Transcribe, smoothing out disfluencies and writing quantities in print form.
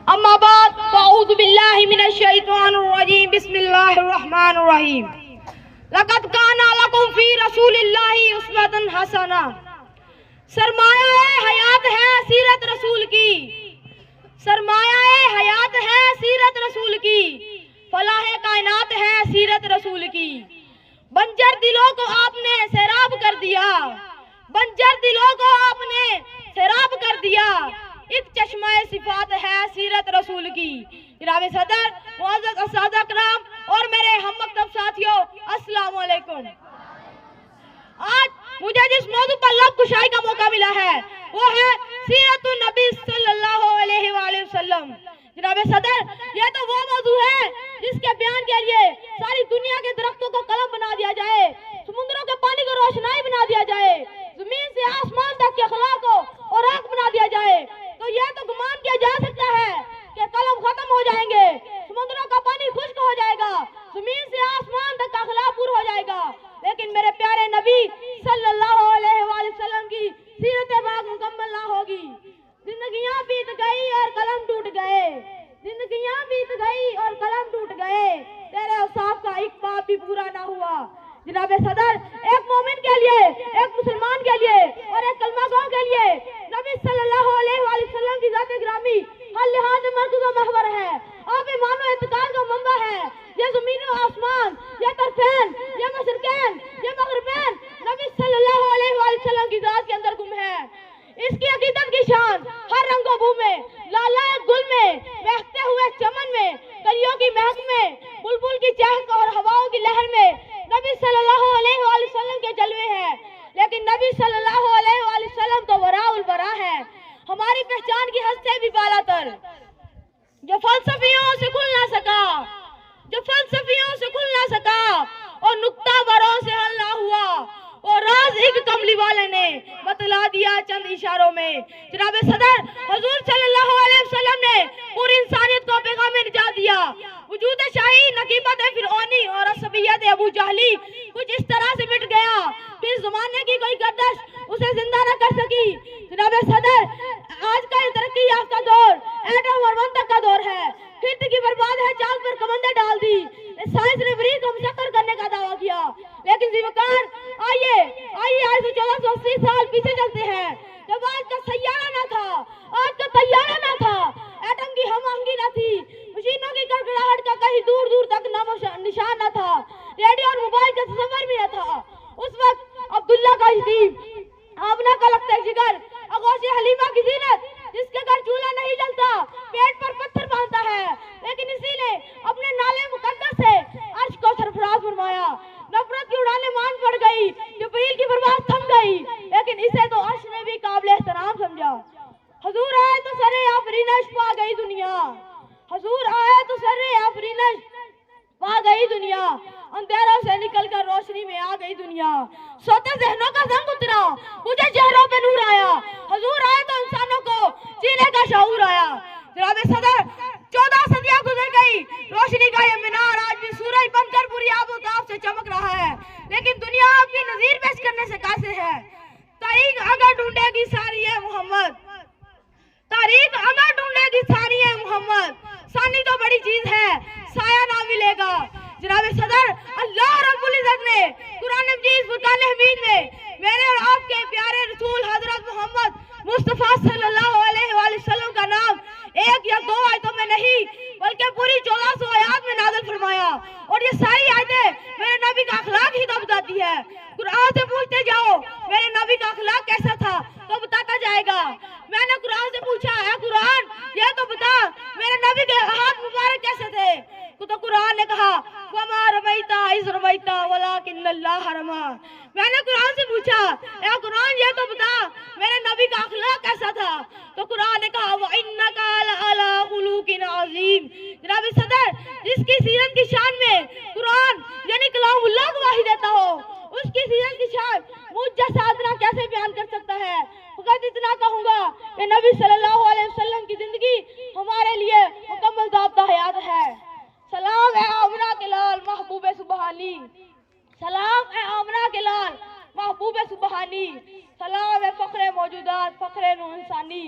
अम्माबाद अऊज़ु बिल्लाहि मिनश शैतानिर रजीम बिस्मिल्लाहिर्रहमानिर रहीम लक़द काना लकुम फ़ी रसूलिल्लाहि उस्वतुन हसना। सरमाया हयात है सीरत रसूल की, सरमाया हयात है सीरत रसूल की, फलाह कायनात है सीरत रसूल की। बंजर दिलों को आपने सैराब कर दिया, बंजर दिलों को आपने सैराब कर दिया। एक चश्मा सिफात है सीरत रसूल की। जनाब सदर, मुअज़्ज़ज़ अस्सादा किराम और मेरे हम मकतब साथियों, अस्सलाम वालेकुम। आज मुझे जिस मौजू पर लब कुशाई का मौका मिला है वो है सीरतुन नबी सल्लल्लाहु अलैहि वसल्लम। जनाब सदर, यह तो वो मौजू है जिसके बयान के लिए सारी दुनिया के दरख्तों को कलम बना दिया जाए, समुद्रों के पानी को रोशनाई बना दिया जाए, जमीन से आसमान तक के अखलाक को और आंख बना दिया जाए, तो यह तो गुमान किया जा सकता है कि कलम खत्म हो जाएंगे, समुद्रों का पानी खुश्क हो जाएगा, जमीन से आसमान तक का अखलाक पूरा हो जाएगा। लेकिन मेरे प्यारे नबी सल्लल्लाहु अलैहि वसल्लम की सीरत पाक मुकम्मल ना होगी। जिंदगियां बीत गई और कलम टूट गए, जिंदगियां बीत गई और कलम टूट गए, तेरे औसाफ का एक पाप भी पूरा ना हुआ। जनाब सदर, एक मोमिन के लिए, एक मुसलमान के लिए और एक कलमागों के लिए नबी सल्लल्लाहु अलैहि वसल्लम की जात गिरामी हर लिहाज से मरकज़ व महवर है। आप ईमान इत्तिकाद का मंबा है। ये ज़मीन और आसमान, ये तरफ़ैन, ये मशरिक़ैन, ये मग़रिबैन नबी सल्लल्लाहु अलैहि वसल्लम की जात के अंदर गुम है। इसकी अकीदत की शान हर रंगो बू में, लालाए गुल में, महकते हुए चमन में, कलियों की महक में, बुलबुल की चहक और हवाओं की लहर में नबी सल्लल्लाहु अलैहि वसल्लम के जलवे हैं। लेकिन नबी सल्लल्लाहु अलैहि वसल्लम तो वराउल वरा है, हमारी पहचान की हद से भी बालातर, जो फलसफियों से खुल ना सका, जो फलसफियों से खुल ना सका और नुक्ता बरों से हल ना हुआ, और राज एक कमली वाले ने बतला दिया चंद इशारों में। जनाब सदर, हुजूर सल्लल्लाहु अलैहि वसल्लम ने पूरी इंसानियत को पैगाम निजात दिया। वजूद शाही, नकीमत फिरौनी और असबियत अबू जहली कुछ इस तरह से मिट गया कि इस जमाने की कोई गर्दश उसे जिंदा न कर सकी। जनाब सदर, आज का तरक्की याफ्ता दौर एटम और मंतक का दौर है। फिर की बर्बाद है, चांद पर कमंदे डाल दी, साइंस ने मरीज को मुशक्कर करने का दावा किया। लेकिन जीवकार, आइए आइए आज से 1480 साल पीछे चलते हैं, जब आज का सैयारा ना था, आज का तैयारा ना था, एटम की हम आहंगी ना थी, मशीनों की गड़गड़ाहट का कहीं दूर दूर तक नामो निशान न था, रेडियो और मोबाइल का तस्वर भी न था। उस वक्त अब्दुल्ला का यतीम, आमना का लगता जिगर, अगोशी हलीमा की जीनत, जिसके घर चूल्हा नहीं जलता, पेट पर पत्थर बांधता है, लेकिन इसी ने अपने नाले मुकद्दस से अर्श को सरफराज फरमाया। नफरत की उड़ाने मान पड़ गई, जिब्रील की बर्बाद थम गई, लेकिन इसे तो अर्श ने भी काबिल एहतराम समझा। हुजूर आए तो सरे आफरीनश पा गई दुनिया, हुजूर आए तो सरे आफरीनश पा गई दुनिया, अंधेरों से निकलकर रोशनी में आ गई दुनिया। सोते जहनों का जंग उतरा, मुझे चेहरों पे नूर आया, हुजूर आए तो इंसानों को जीने का शऊर आया। जनाब सदर, 14 सदियां गुजर गई, रोशनी का ये मीनार आज भी सूरज बनकर पूरी आबोताब से चमक रहा है, लेकिन दुनिया आपकी नजीर पेश करने से कासिर है। तारीख अगर ढूंढेगी सारी है मोहम्मद, तारीख अगर ढूंढेगी सारी है मोहम्मद, सानी तो बड़ी चीज है, साया ना मिलेगा। जनाब सदर, अल्लाह रब्बुल इज्जत ने कुरान मजीद फुरकान हमीद में मेरे और आपके प्यारे रसूल हजरत मोहम्मद मुस्तफा सल्लल्लाहु अलैहि वसल्लम का नाम एक या दो आयतों में नहीं बल्कि पूरी 1400 आयत में नाज़िल फरमाया। और ये सारी आयतें मेरे नबी का अखलाक ही तो बताती है। कुरान से पूछते जाओ मेरे नबी का अखलाक कैसा था तो बताता जाएगा। मैंने कुरान से पूछा, है कुरान ये तो बता मेरे नबी के हाथ मुबारक कैसे थे, तो कुरान ने कहा वमा रमैता इज़ रमैता वलाकिन्नल्लाह रमा। मैंने कुरान से पूछा, है कुरान ये तो बता मेरे नबी का अखलाक कैसा था, तो कुरान ने कहा व इन्नका लअला खुलुकिन अज़ीम। जनाब सदर, जिसकी सीरत की शान में कुरान यानी कलामुल्लाह गवाही देता हो, उसकी सीरत की शान मुझ जैसा आदमी कैसे बयान कर सकता है। फकत इतना कहूँगा कि नबी सल्लल्लाहु अलैहि वसल्लम की जिंदगी हमारे लिए मुकम्मल ज़ाब्ता हयात है। सलाम है आमना के लाल महबूबे सुबहानी, सलाम है आमना के लाल महबूबे सुबहानी, सलाम है फ़ख्रे मौजूदात फ़ख्रे नू इंसानी।